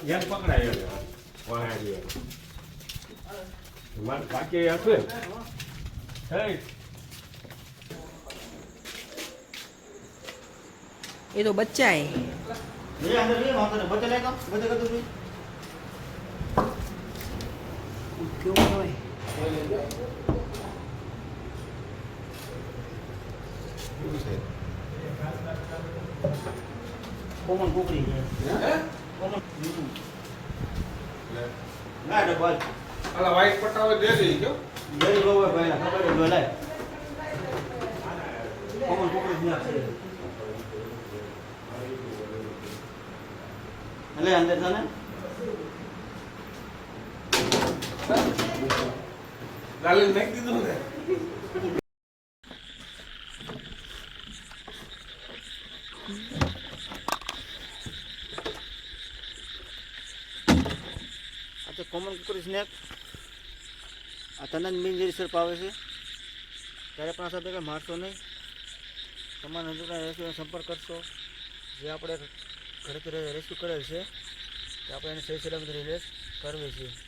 યાર પકડાય વાહાડી માર બાકી હશે ये तो बच्चा है ये अंदर ले वहां पर बच्चा लेगा बच्चा का तो क्यों है કોમન કોકરી છે હે કોમન ના ડબલ અલા વાઈટ પટ્ટાઓ દે દે જો જઈ રોવે ભાઈ ના ખબર જ બોલાય કોમન કોકરી ની આપશે અલે અંદર જાને ગાલે નાખી દીધું ને આ તો કોમન કોકરી સ્નેક આ તનન બિનજેરી પાવે છે ત્યારે પણ આ સાથે મારશો નહીં તમારા નજીકના રેસ્ક્યુનો સંપર્ક કરશો જે આપણે ઘરેથી રેસ્ક્યુ કરેલ છે તે આપણે એને સહી સલામત રિલીઝ કરવી છે